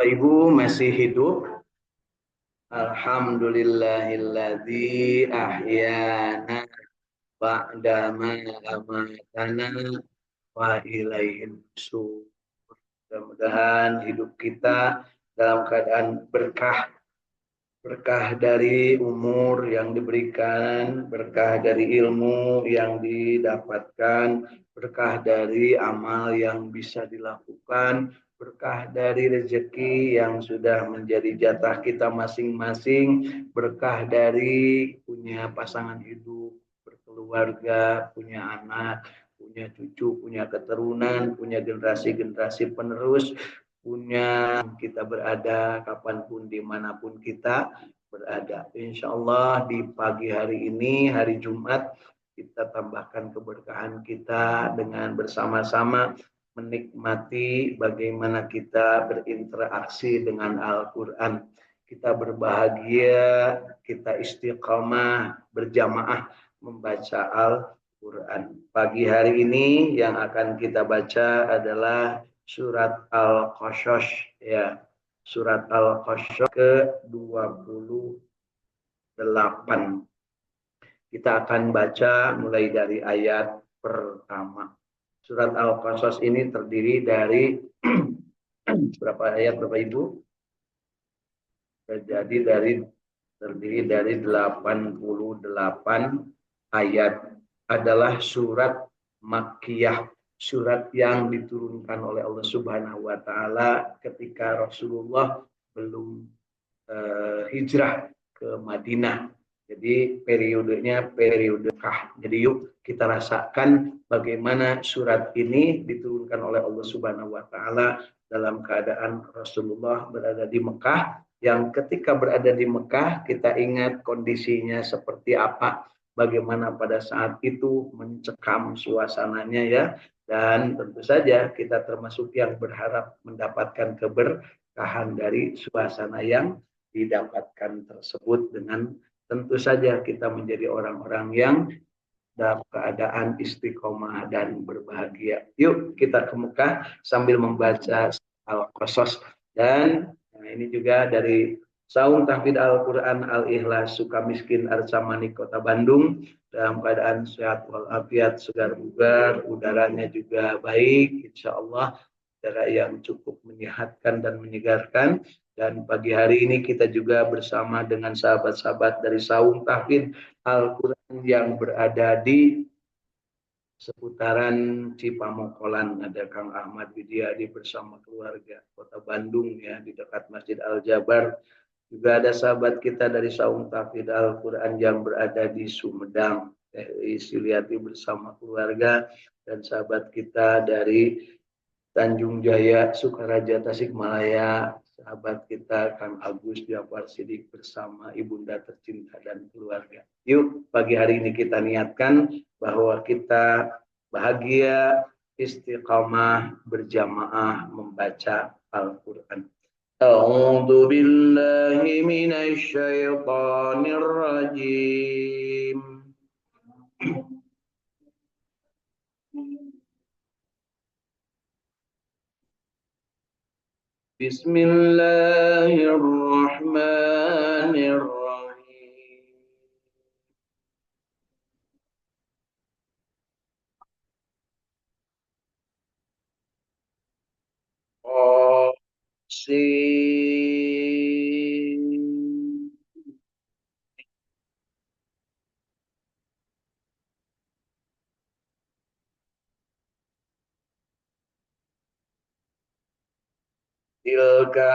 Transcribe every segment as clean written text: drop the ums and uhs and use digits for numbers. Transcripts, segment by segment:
Ibu masih hidup. Alhamdulillahilladzi ahyana ba'dama amatana wa ilaihin nusyur. Mudah-mudahan hidup kita dalam keadaan berkah, berkah dari umur yang diberikan, berkah dari ilmu yang didapatkan, berkah dari amal yang bisa dilakukan, berkah dari rezeki yang sudah menjadi jatah kita masing-masing, berkah dari punya pasangan hidup, berkeluarga, punya anak, punya cucu, punya keturunan, punya generasi-generasi penerus, punya kita berada kapanpun dimanapun kita berada. Insya Allah di pagi hari ini, hari Jumat, kita tambahkan keberkahan kita dengan bersama-sama menikmati bagaimana kita berinteraksi dengan Al-Quran. Kita berbahagia, kita istiqamah, berjamaah membaca Al-Quran. Pagi hari ini yang akan kita baca adalah surat Al-Qasas, ya. Surat Al-Qasas ke-28. Kita akan baca mulai dari ayat pertama. Surat Al-Qasas ini terdiri dari berapa ayat Bapak Ibu? Jadi terdiri dari 88 ayat. Adalah surat Makkiyah, surat yang diturunkan oleh Allah Subhanahu wa taala ketika Rasulullah belum hijrah ke Madinah. Jadi periodenya periode Kah. Jadi yuk kita rasakan bagaimana surat ini diturunkan oleh Allah Subhanahu wa taala dalam keadaan Rasulullah berada di Mekah, yang ketika berada di Mekah kita ingat kondisinya seperti apa, bagaimana pada saat itu mencekam suasananya, ya. Dan tentu saja kita termasuk yang berharap mendapatkan keberkahan dari suasana yang didapatkan tersebut, dengan tentu saja kita menjadi orang-orang yang dalam keadaan istiqomah dan berbahagia. Yuk kita ke Mekah sambil membaca Al-Qasas. Dan ini juga dari Saung Tahfidz Al-Quran Al-Ikhlas Sukamiskin Arsamani Kota Bandung, dalam keadaan sehat walafiat, segar bugar, udaranya juga baik, insya Allah udara yang cukup menyehatkan dan menyegarkan. Dan pagi hari ini kita juga bersama dengan sahabat-sahabat dari Saung Tahfidz Al-Quran yang berada di seputaran Cipamokolan. Ada Kang Ahmad Widiadi bersama keluarga Kota Bandung, ya, di dekat Masjid Al-Jabar. Juga ada sahabat kita dari Saung Tahfidz Al-Quran yang berada di Sumedang, Siliati bersama keluarga, dan sahabat kita dari Tanjung Jaya, Sukaraja, Tasikmalaya, sahabat kita Kang Agus Jafar Sidik bersama ibunda tercinta dan keluarga. Yuk pagi hari ini kita niatkan bahwa kita bahagia, istiqamah, berjamaah membaca Al-Quran. A'udzu billahi minasy syaithanir rajim. Bismillahirrahmanirrahim. Qasim. Tilka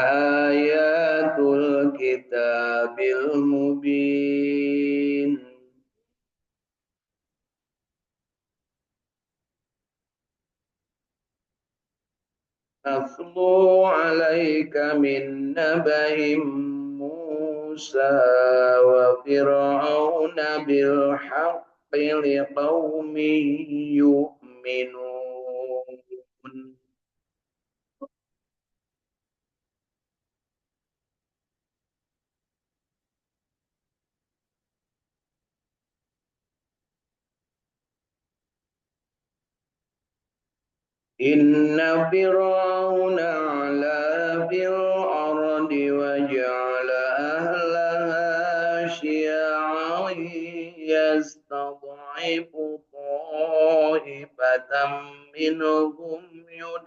ayatul kitabil mubin. Natlu alaika min naba'im Musa wa Fir'auna bil haqqi liqaumin yu'minun. Inna Fir'auna ala fil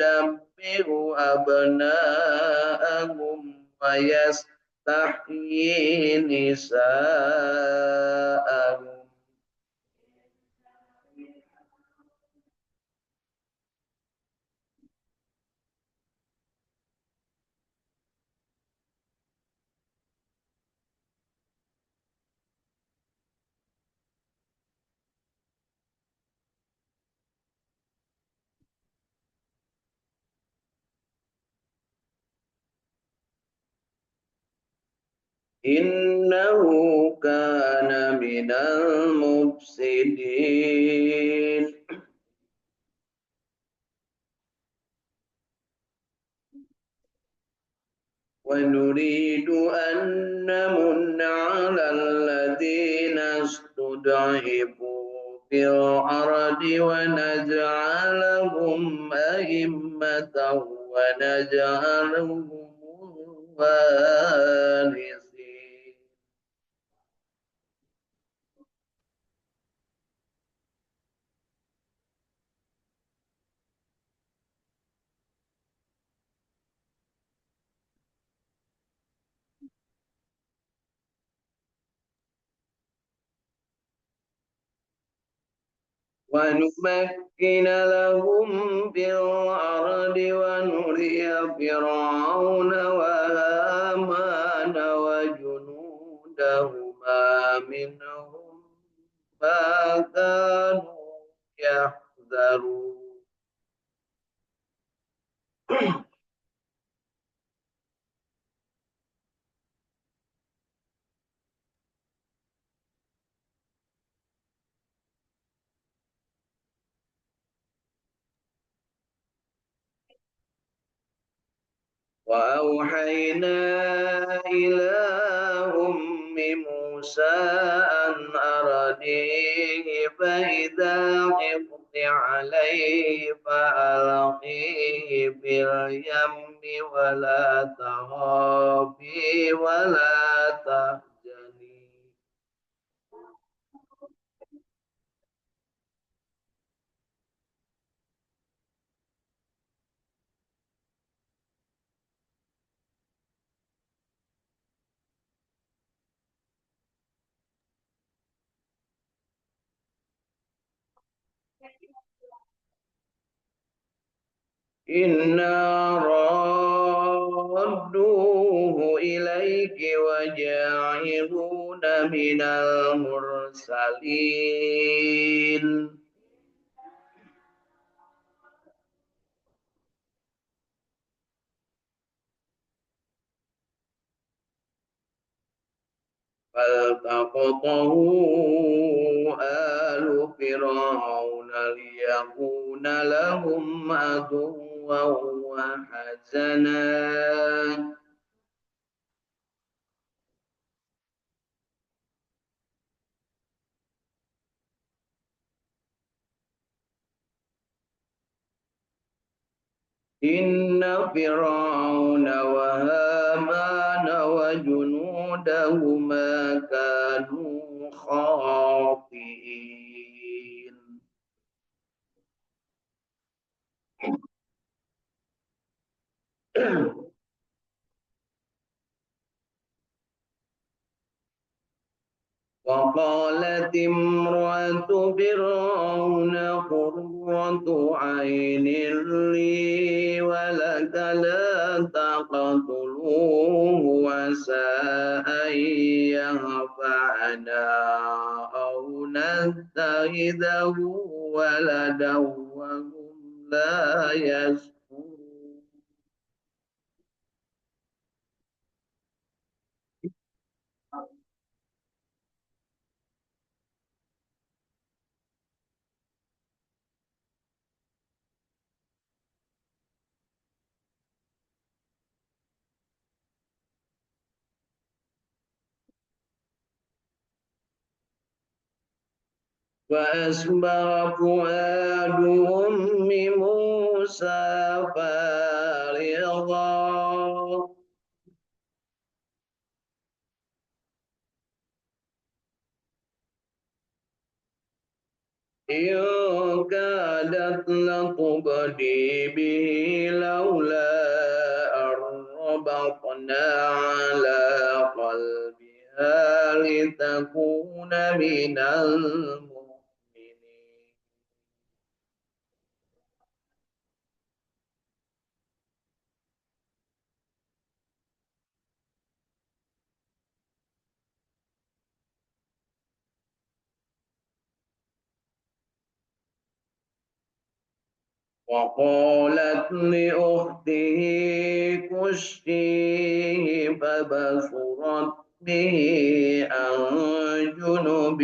yudabbiru abna'ahum wa yastahyi nisa'ahum. Innahu kana minal mufsidin. ونريد أن نمن على الذين استضعفوا في الأرض ونجعلهم أئمة ونجعلهم الوارثين. ونمكن لهم في الأرض ونري فرعون وهامان وجنودهما منهم ما كانوا يحذرون. وأوحينا إلى أم موسى أن أرضيه فإذا خفت عليه فألقيه في اليم ولا تخافي ولا تحزني. إنا رادوه إليك وجاعلون من المرسلين. فالتقطه آل فرعون ليكون لهم عدوا وحزنا. إن فرعون وهامان وجنودهما كانوا خاطئين. وقالت امرأة فرعون قرة عين لي ولك لا تقتلوه عسى أن ينفعنا أو نتخذه ولدا وهم لا يشكرون. وأسبغ فؤاد أم موسى فارغا إن كادت لتبدي به لولا أن ربطنا على قلبها لتكون من المؤمنين. وقالت لأخته كشيه فبصرت به عن جنب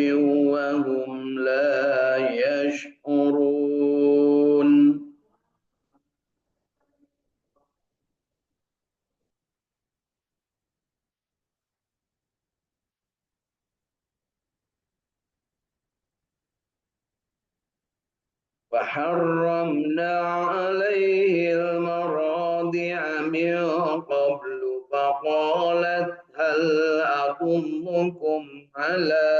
وهم لا يشعرون. وحرمنا عليه المراضع من قبل فقالت هل أدلكم على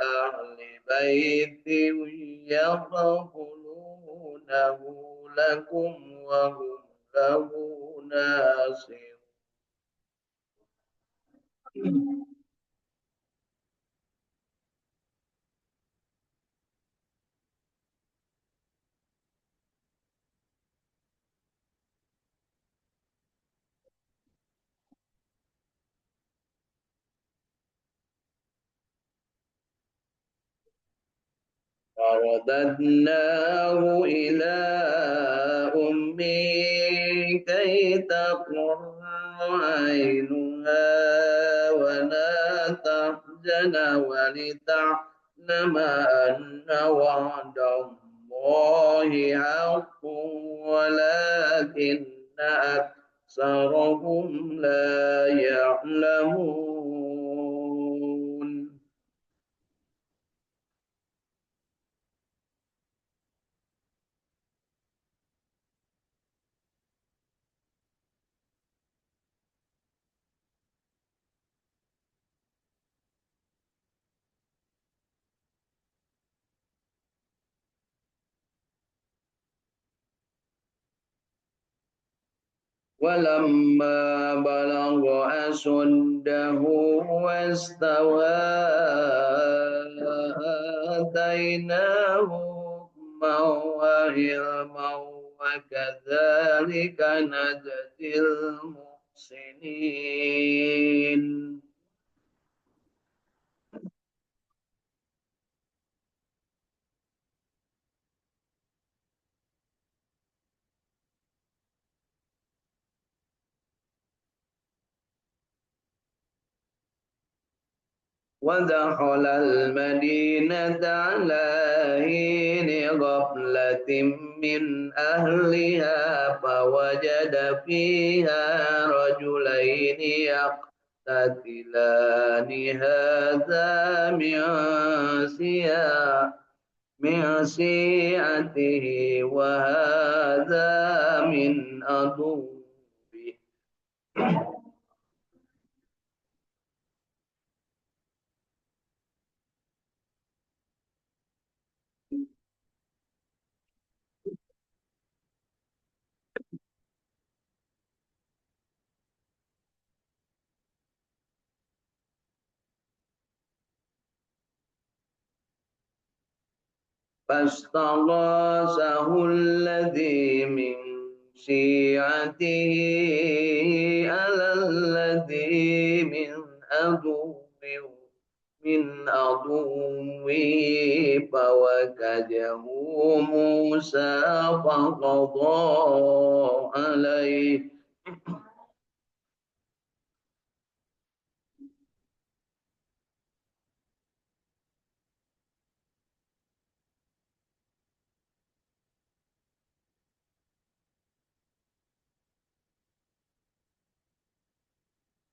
أهل بيت يكفلونه لكم وهم له ناصرون. فرددناه إلى أمه كي تقر عينها ولا تحزن ولتعلم أن وعد الله حق ولكن أكثرهم لا يعلمون. ولما بلغ أشده واستوى آتيناه حكما وعلما وكذلك نجزي المحسنين. ودخل المدينة على حين غفلة من أهلها فوجد فيها رجلين يقتتلان هذا من شيعته وهذا من عدوه. فاستغاثه الذي من شيعته على الذي من عدوه فوكزه موسى فقضى عليه.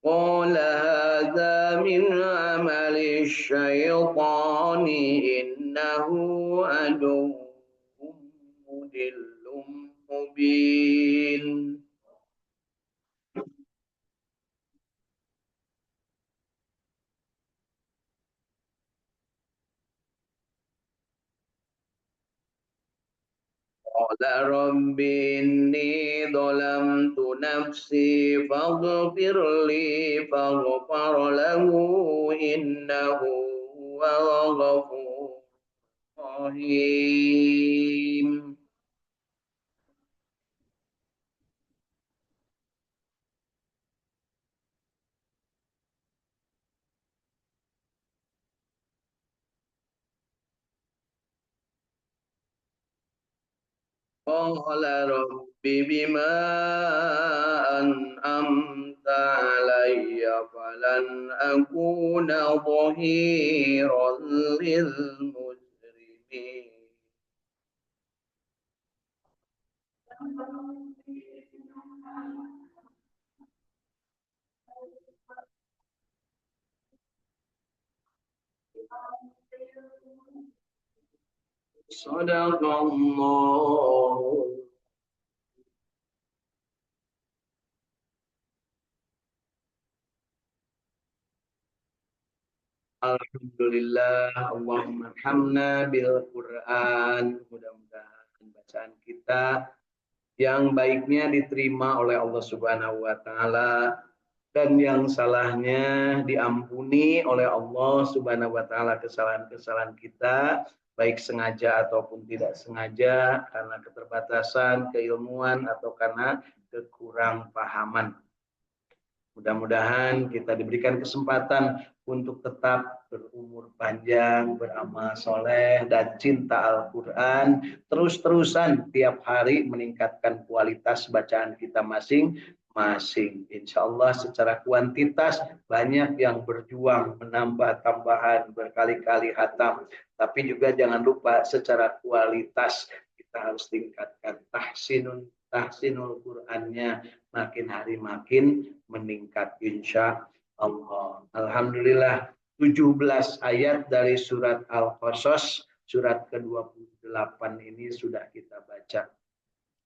قال هذا من عمل الشيطان إنه عدو مضل مبين. قال رب إني ظلمت نفسي فاغفر لي فغفر له إنه هو الغفور الرحيم. قال رب بما أنعمت علي فلن أكون ظهيرا للمجرمين. صدق الله. Alhamdulillah, Allahumma hamna bil Quran. Mudah-mudahan bacaan kita yang baiknya diterima oleh Allah Subhanahu wa taala dan yang salahnya diampuni oleh Allah Subhanahu wa taala, kesalahan-kesalahan kita baik sengaja ataupun tidak sengaja karena keterbatasan keilmuan atau karena kekurang pahaman. Mudah-mudahan kita diberikan kesempatan untuk tetap berumur panjang, beramal soleh, dan cinta Al-Quran. Terus-terusan tiap hari meningkatkan kualitas bacaan kita masing-masing. Insya Allah secara kuantitas banyak yang berjuang menambah tambahan berkali-kali hatam. Tapi juga jangan lupa secara kualitas kita harus tingkatkan tahsinul Qur'annya makin hari makin meningkat insya Allah. Alhamdulillah 17 ayat dari surat Al-Qasas surat ke-28 ini sudah kita baca.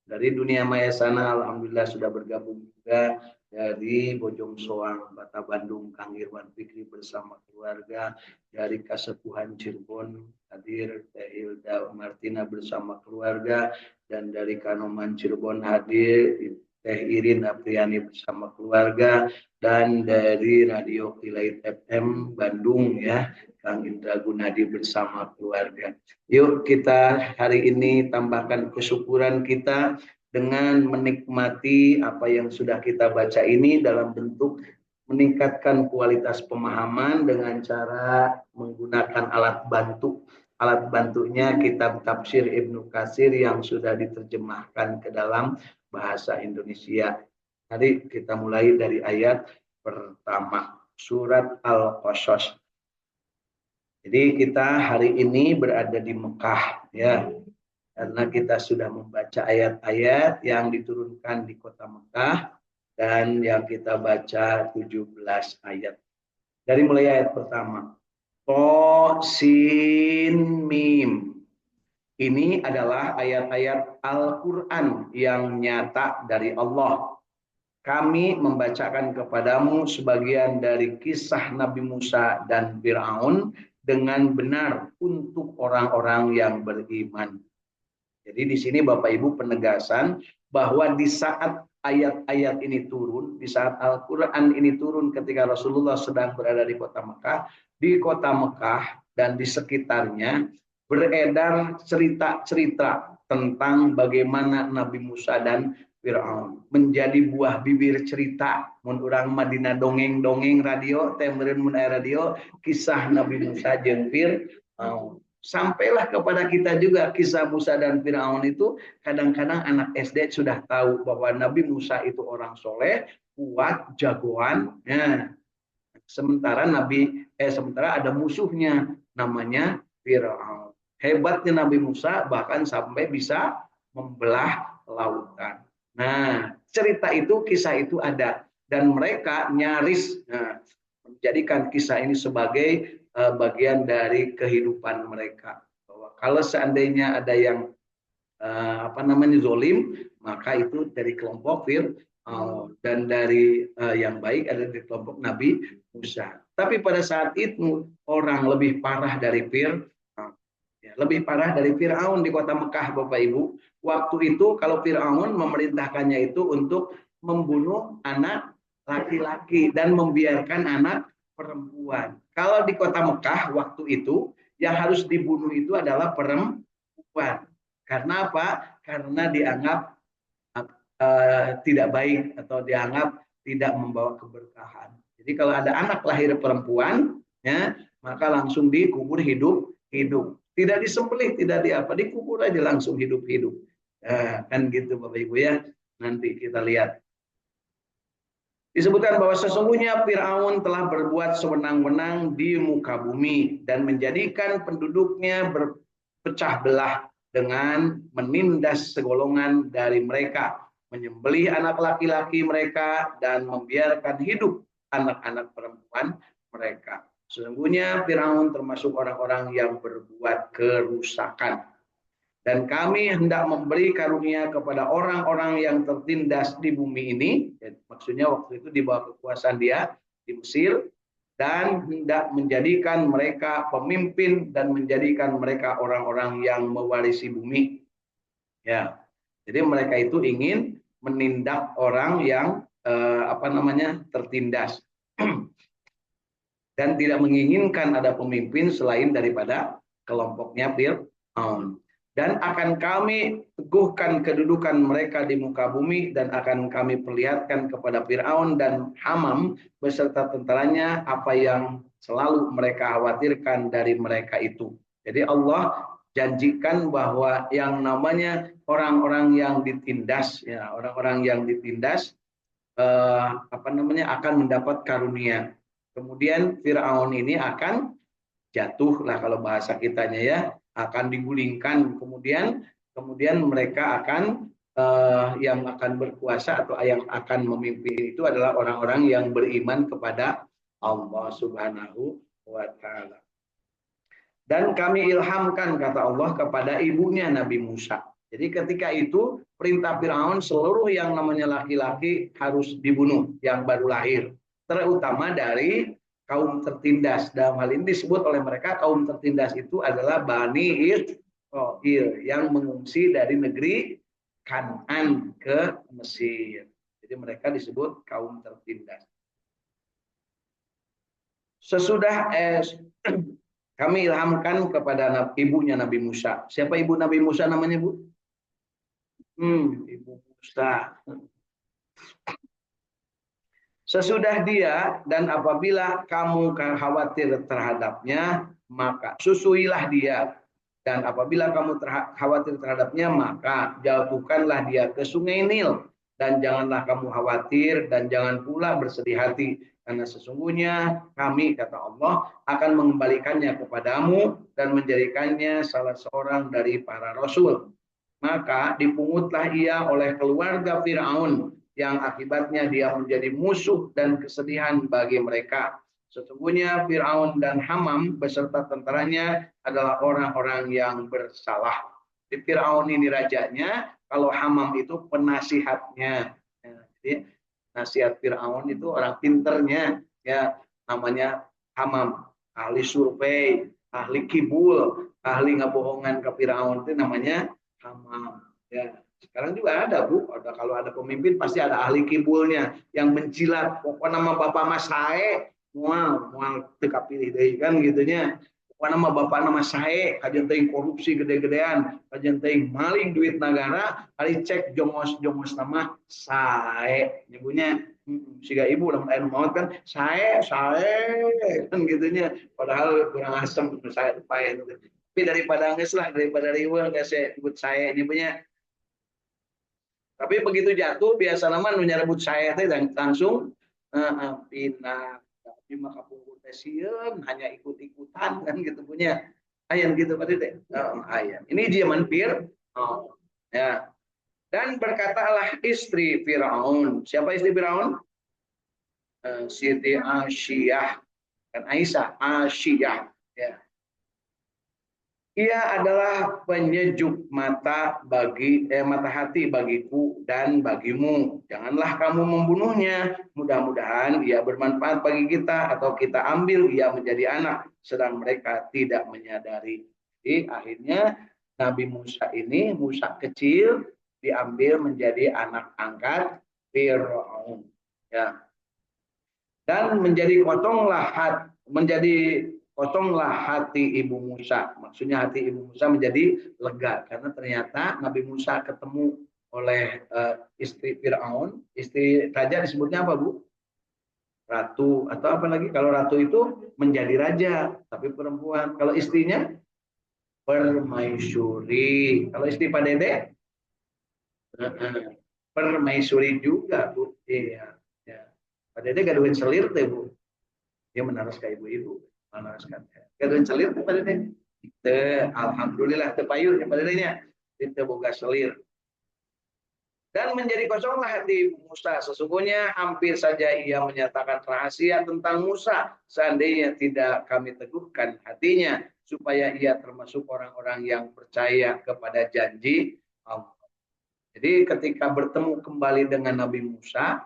Dari dunia maya sana alhamdulillah sudah bergabung juga dari Bojong Soang, Bata Bandung, Kang Irwan Fikri bersama keluarga, dari Kasepuhan Cirebon hadir Teh Hilda Martina bersama keluarga, dan dari Kanoman Cirebon hadir Teh Irin Apriani bersama keluarga, dan dari Radio Kilait FM Bandung ya Kang Indra Gunadi bersama keluarga. Yuk kita hari ini tambahkan kesyukuran kita dengan menikmati apa yang sudah kita baca ini dalam bentuk meningkatkan kualitas pemahaman dengan cara menggunakan alat bantu. Alat bantunya kitab tafsir Ibnu Katsir yang sudah diterjemahkan ke dalam bahasa Indonesia. Mari kita mulai dari ayat pertama, surat Al-Qasas. Jadi kita hari ini berada di Mekah ya. Karena kita sudah membaca ayat-ayat yang diturunkan di kota Mekah dan yang kita baca 17 ayat. Dari mulai ayat pertama. To sin mim. Ini adalah ayat-ayat Al-Qur'an yang nyata dari Allah. Kami membacakan kepadamu sebagian dari kisah Nabi Musa dan Fir'aun dengan benar untuk orang-orang yang beriman. Jadi di sini Bapak Ibu penegasan bahwa di saat ayat-ayat ini turun, di saat Al-Quran ini turun ketika Rasulullah sedang berada di kota Mekah dan di sekitarnya beredar cerita-cerita tentang bagaimana Nabi Musa dan Fir'aun menjadi buah bibir cerita mun urang Madinah dongeng-dongeng radio temereun mun aya radio kisah Nabi Musa jeung Fir'aun. Sampailah kepada kita juga kisah Musa dan Fir'aun itu kadang-kadang anak SD sudah tahu bahwa Nabi Musa itu orang soleh, kuat, jagoan. Nah, sementara ada musuhnya namanya Fir'aun. Hebatnya Nabi Musa bahkan sampai bisa membelah lautan. Nah, cerita itu, kisah itu ada dan mereka nyaris menjadikan kisah ini sebagai bagian dari kehidupan mereka. Bahwa kalau seandainya ada yang zolim, maka itu dari kelompok Fir'aun dan dari yang baik ada di kelompok Nabi Musa. Tapi pada saat itu orang lebih parah dari Fir'aun. Ya, lebih parah dari Fir'aun di kota Mekah, Bapak Ibu. Waktu itu kalau Fir'aun memerintahkannya itu untuk membunuh anak laki-laki dan membiarkan anak perempuan. Kalau di kota Mekah waktu itu yang harus dibunuh itu adalah perempuan. Karena apa? Karena dianggap tidak baik atau dianggap tidak membawa keberkahan. Jadi kalau ada anak lahir perempuan, ya, maka langsung dikubur hidup. Tidak disembelih, tidak dikubur aja langsung hidup-hidup. Kan gitu Bapak Ibu ya. Nanti kita lihat. Disebutkan bahwa sesungguhnya Firaun telah berbuat sewenang-wenang di muka bumi dan menjadikan penduduknya berpecah belah dengan menindas segolongan dari mereka, menyembelih anak laki-laki mereka dan membiarkan hidup anak-anak perempuan mereka. Sesungguhnya Firaun termasuk orang-orang yang berbuat kerusakan. Dan kami hendak memberi karunia kepada orang-orang yang tertindas di bumi ini. Maksudnya waktu itu di bawah kekuasaan dia di Mesir. Dan hendak menjadikan mereka pemimpin dan menjadikan mereka orang-orang yang mewarisi bumi. Ya, jadi mereka itu ingin menindak orang yang tertindas. Dan tidak menginginkan ada pemimpin selain daripada kelompoknya Fir'aun. Dan akan kami teguhkan kedudukan mereka di muka bumi dan akan kami perlihatkan kepada Fir'aun dan Hamam beserta tentaranya apa yang selalu mereka khawatirkan dari mereka itu. Jadi Allah janjikan bahwa yang namanya orang-orang yang ditindas, ya orang-orang yang ditindas akan mendapat karunia. Kemudian Fir'aun ini akan jatuh lah kalau bahasa kitanya ya, akan digulingkan, kemudian mereka akan yang akan berkuasa atau yang akan memimpin itu adalah orang-orang yang beriman kepada Allah Subhanahu wa taala. Dan kami ilhamkan, kata Allah, kepada ibunya Nabi Musa. Jadi ketika itu perintah Firaun seluruh yang namanya laki-laki harus dibunuh yang baru lahir, terutama dari kaum tertindas. Dalam hal ini disebut oleh mereka kaum tertindas itu adalah Bani Israil yang mengungsi dari negeri Kan'an ke Mesir. Jadi mereka disebut kaum tertindas. Sesudah kami ilhamkan kepada ibunya Nabi Musa. Siapa ibu Nabi Musa namanya, Bu? Ibu Musa. Sesudah dia dan apabila kamu khawatir terhadapnya, maka susuilah dia. Dan apabila kamu khawatir terhadapnya, maka jatuhkanlah dia ke sungai Nil. Dan janganlah kamu khawatir dan jangan pula bersedih hati. Karena sesungguhnya kami, kata Allah, akan mengembalikannya kepadamu dan menjadikannya salah seorang dari para rasul. Maka dipungutlah ia oleh keluarga Fir'aun yang akibatnya dia menjadi musuh dan kesedihan bagi mereka. Sesungguhnya Fir'aun dan Hamam beserta tentaranya adalah orang-orang yang bersalah. Di Fir'aun ini rajanya, kalau Hamam itu penasihatnya. Jadi nasihat Fir'aun itu orang pinternya, ya namanya Hamam, ahli survei, ahli kibul, ahli ngebohongan ke Fir'aun itu namanya Hamam. Ya, sekarang juga ada Bu, kalau ada pemimpin pasti ada ahli kibulnya yang mencilat. Pokoknya nama bapak mas sae, mual teka pilih deh kan gitunya. Pokoknya nama bapak nama sae, kajian teuing korupsi gede-gedean, kajian teuing maling duit negara, kali cek jongos nama sae, nyebutnya siga ibu lamun aya maut kan sae kan gitunya. Padahal kurang asem sae payah. Tapi daripada nges lah, daripada riweuh geus sebut sae nyebutnya. Tapi begitu jatuh biasa nama nu nyarebut saya teh langsung pindah. Tapi maka pungkur teh sieun hanya ikut-ikutan kan gitu punya. Ayan gitu tadi teh. Ayan. Ini zaman ya. Dan berkatalah istri Firaun. Siapa istri Firaun? Siti Asyiyah dan Aisyah Asyiyah ya. Ia adalah penyejuk mata mata hati bagiku dan bagimu. Janganlah kamu membunuhnya. Mudah-mudahan ia bermanfaat bagi kita atau kita ambil ia menjadi anak sedang mereka tidak menyadari. Jadi akhirnya Nabi Musa ini, Musa kecil, diambil menjadi anak angkat Fir'aun. Ya. Dan menjadi kosonglah hati ibu Musa. Maksudnya hati ibu Musa menjadi lega karena ternyata Nabi Musa ketemu oleh istri Fir'aun. Istri raja disebutnya apa, Bu? Ratu. Atau apa lagi? Kalau ratu itu menjadi raja, tapi perempuan. Kalau istrinya permaisuri. Kalau istri Pak Dede permaisuri juga, Bu. Iya. Ya. Pak Dede gaduhin selir deh, Bu. Dia meneruskan ibu-ibu. Meneruskan. Gaduhin selir Pak Dede. Alhamdulillah tepayun ya Pak Dede nya. Kita boga selir. Dan menjadi kosonglah hati Musa. Sesungguhnya hampir saja ia menyatakan rahasia tentang Musa. Seandainya tidak kami teguhkan hatinya. Supaya ia termasuk orang-orang yang percaya kepada janji Allah. Jadi ketika bertemu kembali dengan Nabi Musa,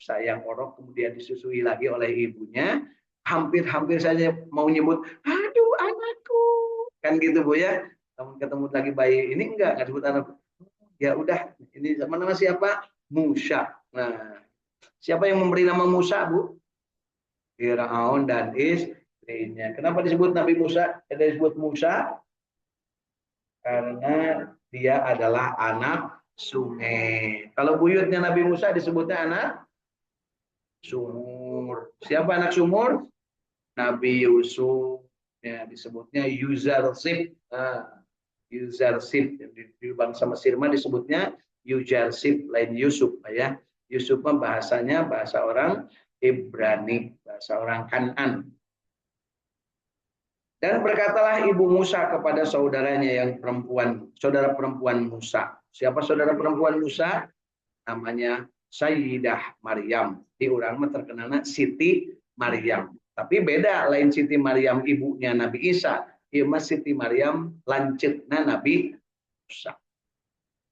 sayang orok kemudian disusui lagi oleh ibunya, hampir-hampir saja mau nyebut, aduh anakku. Kan gitu Bu ya. Namun ketemu lagi bayi ini enggak disebut anak. Ya udah, ini nama siapa? Musa. Nah, siapa yang memberi nama Musa, Bu? Firaun dan istrinya. Kenapa disebut Nabi Musa? Disebut Musa karena dia adalah anak sungai. Kalau buyutnya Nabi Musa disebutnya anak sumur. Siapa anak sumur? Nabi Yusuf. Ya, disebutnya Yuzarsif. Nah, Yuzarsif. Di bangsa Mesir mah disebutnya Yuzarsif, lain Yusuf ya. Yusuf mah bahasanya bahasa orang Ibrani, bahasa orang Kanan. Dan berkatalah ibu Musa kepada saudaranya yang perempuan, saudara perempuan Musa. Siapa saudara perempuan Musa? Namanya Sayyidah Maryam. Di urang mah terkenalnya Siti Maryam. Tapi beda, lain Siti Maryam ibunya Nabi Isa. Ieu mah Siti Maryam lanceutna Nabi Musa.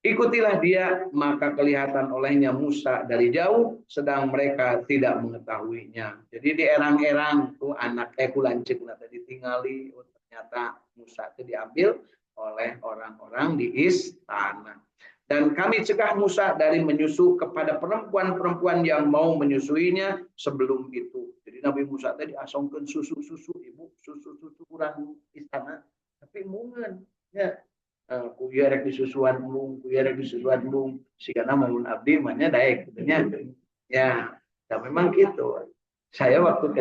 Ikutilah dia, maka kelihatan olehnya Musa dari jauh, sedang mereka tidak mengetahuinya. Jadi di erang-erang tuh anak kulancik tadi ditinggali, ternyata Musa itu diambil oleh orang-orang di istana. Dan kami cegah Musa dari menyusu kepada perempuan-perempuan yang mau menyusuinya sebelum itu. Jadi Nabi Musa tadi asongkeun susu-susu, ibu susu-susu kurang istana, tapi mungen ya. Kuya rek disusuan mung, kuya rek disusuan mung, sikana mamun abdi mahnya daek katanya. Ya, dan memang gitu. Saya waktu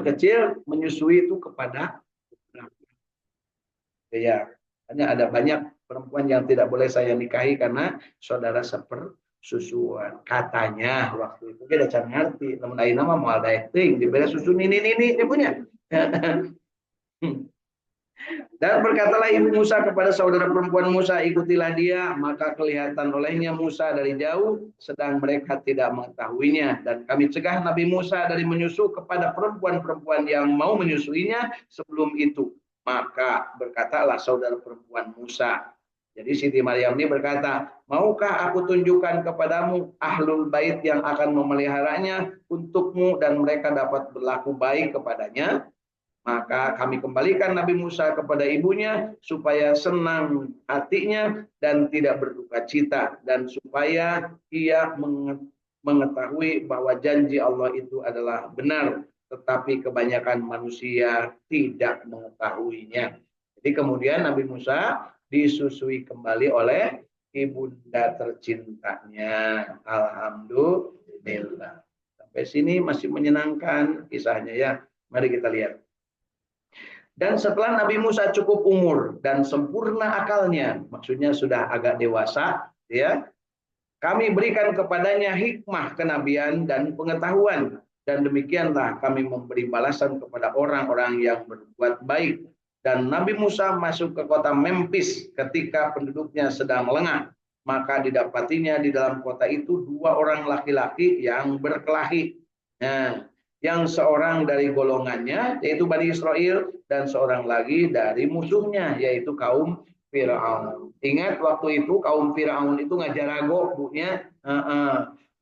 kecil menyusui itu kepada ya, hanya ada banyak perempuan yang tidak boleh saya nikahi karena saudara sepersusuan. Katanya waktu itu kita can ngerti, namun ayeuna mah moal daek teuing dibere susu ini dia punya. Dan berkatalah ibu Musa kepada saudara perempuan Musa, ikutilah dia, maka kelihatan olehnya Musa dari jauh, sedang mereka tidak mengetahuinya. Dan kami cegah Nabi Musa dari menyusu kepada perempuan-perempuan yang mau menyusuinya sebelum itu. Maka berkatalah saudara perempuan Musa. Jadi Siti Maryam ini berkata, maukah aku tunjukkan kepadamu ahlul bait yang akan memeliharanya untukmu dan mereka dapat berlaku baik kepadanya? Maka kami kembalikan Nabi Musa kepada ibunya supaya senang hatinya dan tidak berduka cita, dan supaya ia mengetahui bahwa janji Allah itu adalah benar, tetapi kebanyakan manusia tidak mengetahuinya. Jadi kemudian Nabi Musa disusui kembali oleh ibunda tercintanya. Alhamdulillah. Sampai sini masih menyenangkan kisahnya ya. Mari kita lihat. Dan setelah Nabi Musa cukup umur dan sempurna akalnya, maksudnya sudah agak dewasa, ya, kami berikan kepadanya hikmah kenabian dan pengetahuan. Dan demikianlah kami memberi balasan kepada orang-orang yang berbuat baik. Dan Nabi Musa masuk ke kota Memphis ketika penduduknya sedang lengah. Maka didapatinya di dalam kota itu 2 orang laki-laki yang berkelahi. Nah, yang seorang dari golongannya yaitu Bani Israel dan seorang lagi dari musuhnya yaitu kaum Firaun. Ingat waktu itu kaum Firaun itu ngajarago bunya,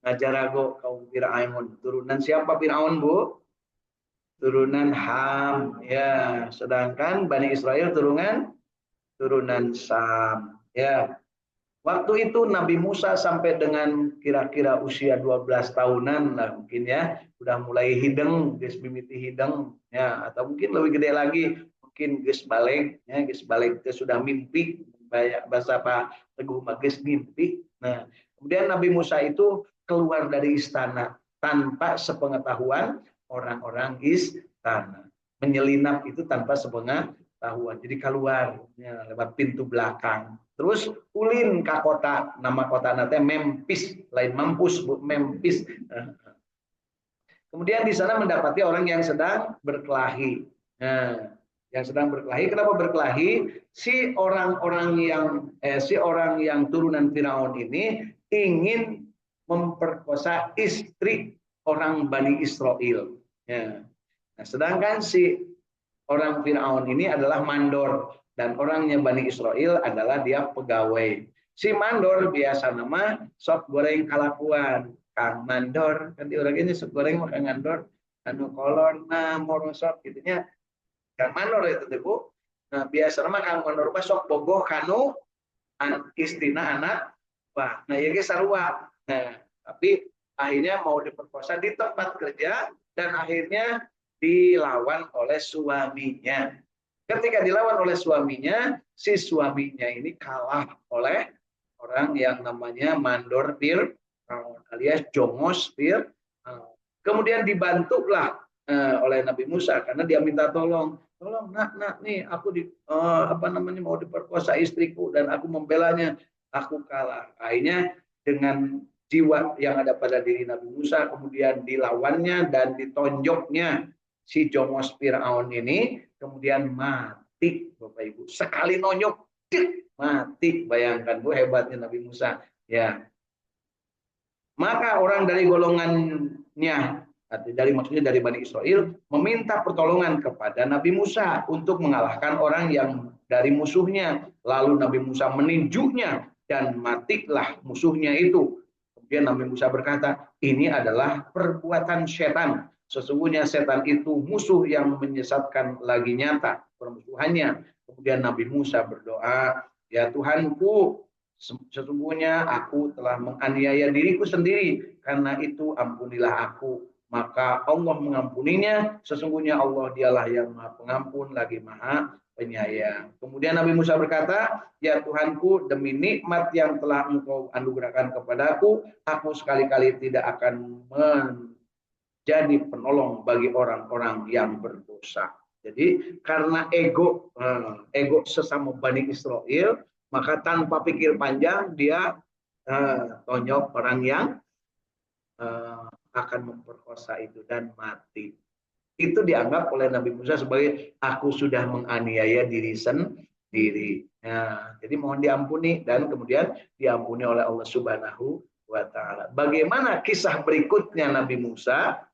ngajarago kaum Firaun. Turunan siapa Firaun, Bu? turunan Ham, ya. Sedangkan Bani Israel turunan Sam, ya. Waktu itu Nabi Musa sampai dengan kira-kira usia 12 tahunan lah mungkin ya, udah mulai hideng, geus mimiti hideng ya, atau mungkin lebih gede lagi, mungkin geus balik ya, geus balik itu sudah mimpi, bahasa Pak Teguh mah geus mimpi. Nah, kemudian Nabi Musa itu keluar dari istana tanpa sepengetahuan orang-orang istana. Menyelinap itu tanpa sepengetahuan. Jadi keluar ya, lewat pintu belakang. Terus ulin ke kota, nama kota nanti Memphis, lain Mampus, Bu, Memphis. Kemudian di sana mendapati orang yang sedang berkelahi. Nah, yang sedang berkelahi, kenapa berkelahi? Si orang yang turunan Firaun ini ingin memperkosa istri orang Bani Israel. Ya. Nah, sedangkan si orang Firaun ini adalah mandor dan orangnya Bani Israel adalah dia pegawai. Si mandor biasa nama sop goreng kalakuan, Kang Mandor, kan di orang ini sop goreng makan mandor, anu kolor na morosop gitunya. Kang Mandor itu tuh Bu. Nah, biasa nama Kang Mandor mah sok bogoh kanu istina anak. Wah, nah ya sarua. Nah, tapi akhirnya mau diperkosa di tempat kerja dan akhirnya dilawan oleh suaminya. Ketika dilawan oleh suaminya, si suaminya ini kalah oleh orang yang namanya Mandor Fir'aun alias Jongos Fir'aun. Kemudian dibantulah oleh Nabi Musa karena dia minta tolong nak nih aku mau diperkosa istriku dan aku membelanya, aku kalah. Akhirnya dengan jiwa yang ada pada diri Nabi Musa kemudian dilawannya dan ditonjoknya si Jongos Fir'aun ini, kemudian mati Bapak Ibu. Sekali nonyok mati. Bayangkan Bu hebatnya Nabi Musa ya. Maka orang dari golongannya, maksudnya dari Bani Israel, meminta pertolongan kepada Nabi Musa untuk mengalahkan orang yang dari musuhnya. Lalu Nabi Musa meninjunya dan matilah musuhnya itu. Kemudian Nabi Musa berkata, ini adalah perbuatan setan. Sesungguhnya setan itu musuh yang menyesatkan lagi nyata permusuhannya. Kemudian Nabi Musa berdoa, ya Tuhanku, sesungguhnya aku telah menganiaya diriku sendiri, karena itu ampunilah aku. Maka Allah mengampuninya, sesungguhnya Allah dialah yang maha pengampun lagi maha penyayang. Kemudian Nabi Musa berkata, ya Tuhanku, demi nikmat yang telah engkau anugerahkan kepadaku, aku sekali-kali tidak akan menjadi penolong bagi orang-orang yang berdosa. Jadi karena ego sesama Bani Israel, maka tanpa pikir panjang dia tonjok orang yang akan memperkosa itu dan mati. Itu dianggap oleh Nabi Musa sebagai aku sudah menganiaya diri sendiri. Nah, jadi mohon diampuni dan kemudian diampuni oleh Allah Subhanahu wa taala. Bagaimana kisah berikutnya Nabi Musa?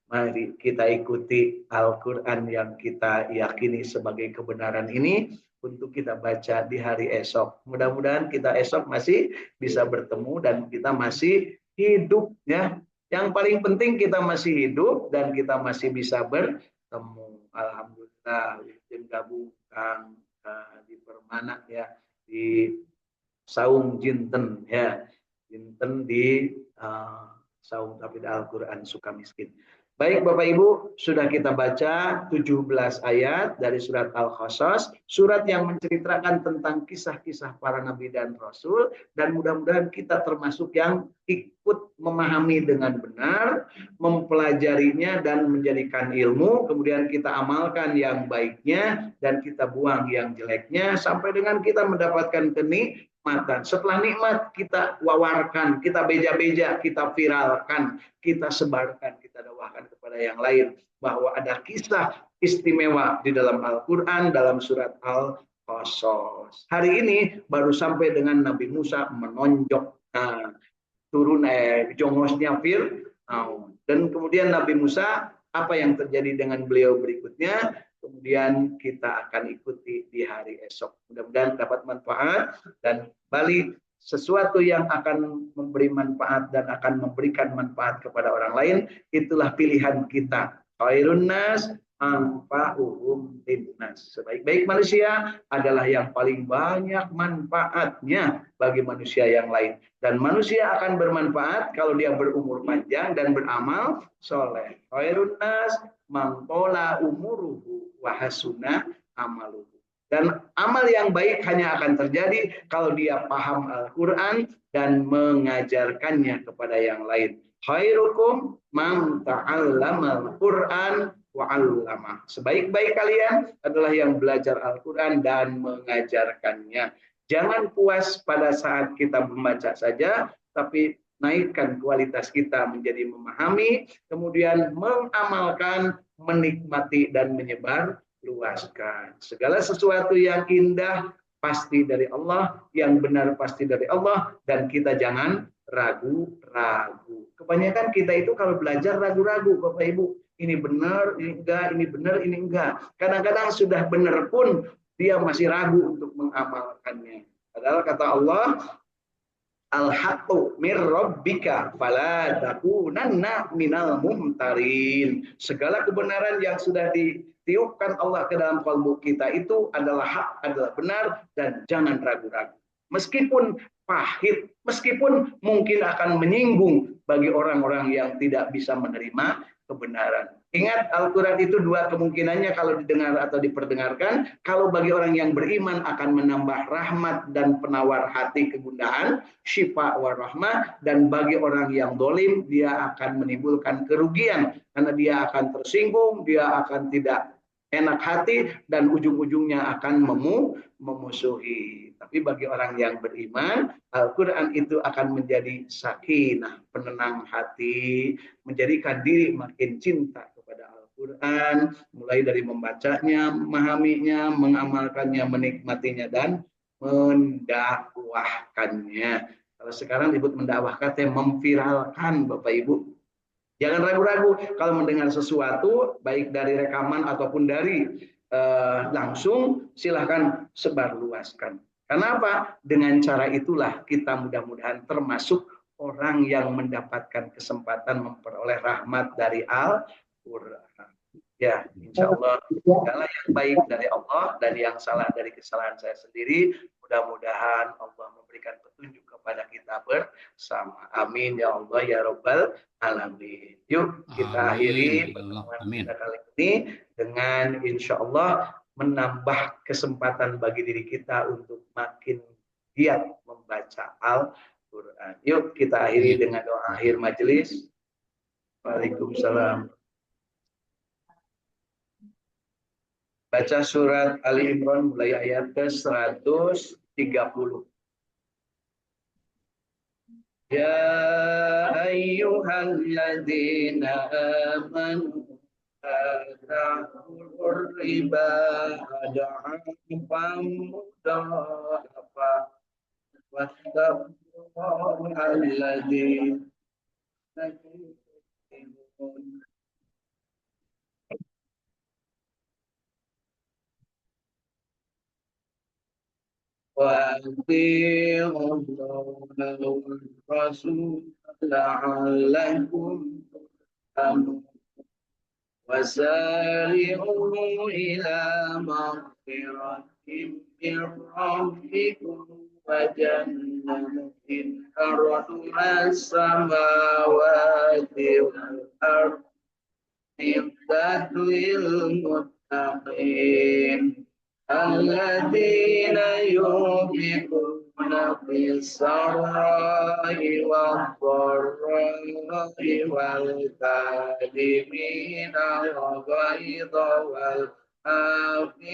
Mari kita ikuti Al-Qur'an yang kita yakini sebagai kebenaran ini untuk kita baca di hari esok. Mudah-mudahan kita esok masih bisa bertemu dan kita masih hidup ya. Yang paling penting kita masih hidup dan kita masih bisa bertemu. Alhamdulillah, izin gabung Kang di Permana ya, di Saung Jinten ya. Jinten di Saung Tafid Al-Qur'an Sukamiskin. Baik Bapak Ibu, sudah kita baca 17 ayat dari surat Al-Qasas, surat yang menceritakan tentang kisah-kisah para nabi dan rasul, dan mudah-mudahan kita termasuk yang ikut memahami dengan benar, mempelajarinya dan menjadikan ilmu, kemudian kita amalkan yang baiknya dan kita buang yang jeleknya sampai dengan kita mendapatkan kenikmatan. Setelah nikmat kita wawarkan, kita beja-beja, kita viralkan, kita sebarkan, kita dakwahkan kepada yang lain bahwa ada kisah istimewa di dalam Al-Qur'an dalam surat Al-Qasas. Hari ini baru sampai dengan Nabi Musa menonjok jongosnya Fir'aun. Dan kemudian Nabi Musa, apa yang terjadi dengan beliau berikutnya, kemudian kita akan ikuti di hari esok. Mudah-mudahan dapat manfaat dan balik sesuatu yang akan memberi manfaat dan akan memberikan manfaat kepada orang lain, itulah pilihan kita. Khairun nas anfa'uhum linnas. Sebaik-baik manusia adalah yang paling banyak manfaatnya bagi manusia yang lain. Dan manusia akan bermanfaat kalau dia berumur panjang dan beramal soleh. Khairun nas man tola umuruhu wa hasuna amaluhu. Dan amal yang baik hanya akan terjadi kalau dia paham Al-Quran dan mengajarkannya kepada yang lain. Khairukum man ta'allama al-Quran wa 'allama. Sebaik-baik kalian adalah yang belajar Al-Quran dan mengajarkannya. Jangan puas pada saat kita membaca saja, tapi naikkan kualitas kita menjadi memahami, kemudian mengamalkan, menikmati dan menyebar luaskan. Segala sesuatu yang indah pasti dari Allah, yang benar pasti dari Allah, dan kita jangan ragu-ragu. Kebanyakan kita itu kalau belajar ragu-ragu, Bapak Ibu. Ini benar, ini enggak, ini benar, ini enggak. Kadang-kadang sudah benar pun dia masih ragu untuk mengamalkannya. Padahal kata Allah, al-haqqu mir rabbika fala takunanna minal mumtarin. Segala kebenaran yang sudah ditiupkan Allah ke dalam kalbu kita itu adalah hak, adalah benar, dan jangan ragu-ragu. Meskipun pahit, meskipun mungkin akan menyinggung bagi orang-orang yang tidak bisa menerima kebenaran. Ingat, Al-Quran itu dua kemungkinannya kalau didengar atau diperdengarkan. Kalau bagi orang yang beriman akan menambah rahmat dan penawar hati kegundahan, syifa wa rahmah. Dan bagi orang yang dolim, dia akan menimbulkan kerugian. Karena dia akan tersinggung, dia akan tidak enak hati, dan ujung-ujungnya akan memusuhi. Tapi bagi orang yang beriman, Al-Quran itu akan menjadi sakinah, penenang hati, menjadikan diri makin cinta kepada Al-Quran, mulai dari membacanya, memahaminya, mengamalkannya, menikmatinya, dan mendakwahkannya. Kalau sekarang disebut mendakwahkan, memviralkan, Bapak Ibu. Jangan ragu-ragu kalau mendengar sesuatu, baik dari rekaman ataupun dari langsung, silahkan sebarluaskan. Karena apa? Dengan cara itulah kita mudah-mudahan termasuk orang yang mendapatkan kesempatan memperoleh rahmat dari Al-Quran. Ya, insya Allah segala yang baik dari Allah dan yang salah dari kesalahan saya sendiri. Mudah-mudahan Allah memberikan petunjuk kepada kita bersama. Amin ya Allah ya Rabbal alamin. Yuk kita akhiri pertemuan kita kali ini dengan insya Allah menambah kesempatan bagi diri kita untuk makin giat membaca Al-Quran. Yuk kita akhiri dengan doa akhir majelis. Waalaikumsalam. Baca surat Ali Imran mulai ayat ke-130. Ya ayyuhalladzina amanu ta'khudhur riba ad'afan mudha'afa wattaqullahalladzi وأطيعوا الله والرسول لعلكم ترحمون وسارعوا إلى مغفرة من ربكم وجنة أرضها السماوات والأرض أعدت للمتقين الذين ينفقون في السراء والضراء والكاظمين الغيظ والعافين